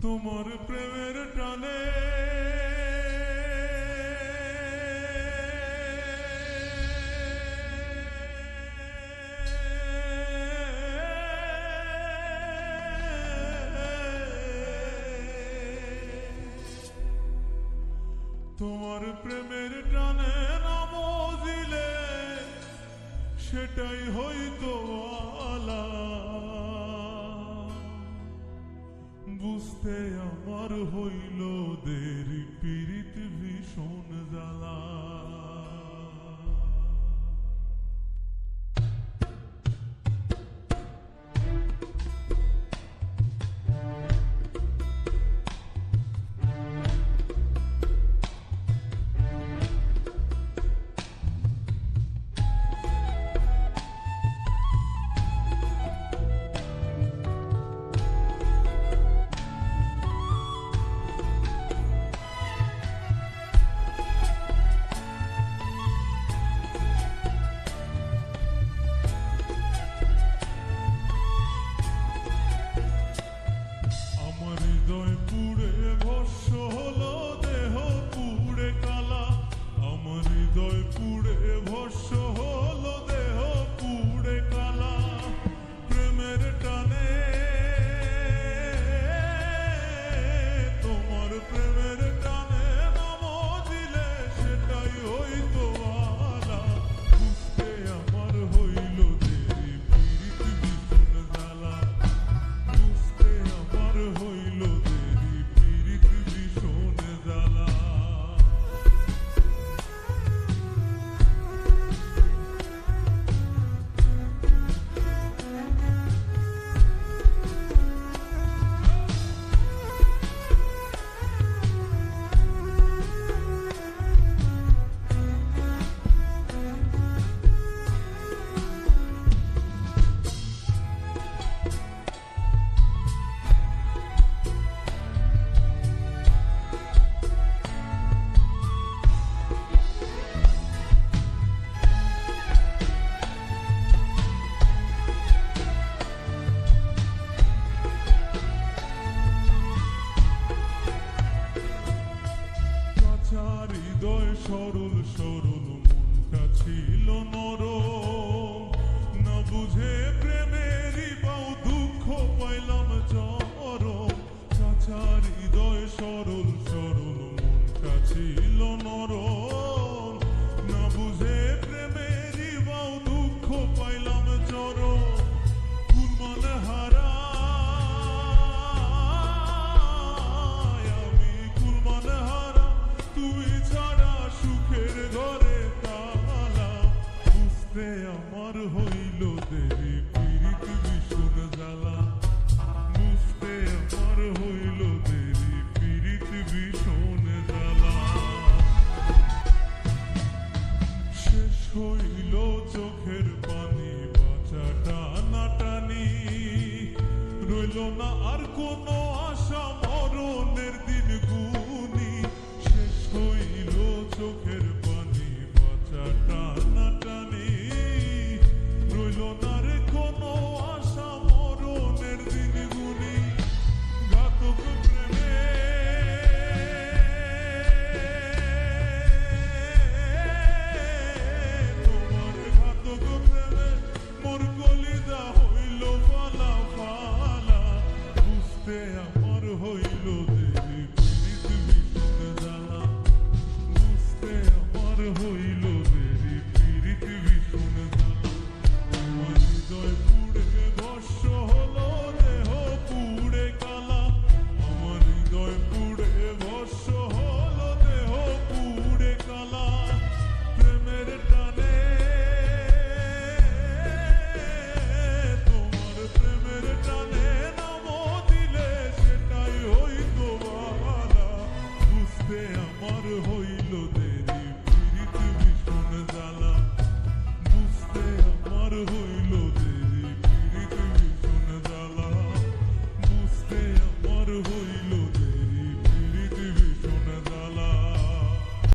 তোমার প্রেমের টানে তোমার প্রেমের টানে নাম দিলে সেটাই হইতো আলা বুঝতে আমার হইল দেরি পীড়িত ভীষণ জ্বালা সরল সরল মনটা ছিল নরম না বুঝে প্রেমেরই বাউ দুঃখ পাইলাম চরম চাচার হৃদয় সরল সরল মনটা ছিল নরম না বুঝে প্রেমেরই বাউ দুঃখ পাইলাম চরম কুলমান হারা আমি কুলমান হারা তুই সুখের ঘরে তালা বুঝতে আমার হইল দেরি পীড়িত ভীষণ জ্বালা বুঝতে আমার হইল দেরি পীড়িত ভীষণ জ্বালা শেষ হইল চোখের পানি বাঁচা টানাটানি রইল না আর কোনো আশা মরণের দিন গুনি শেষ হইল চোখের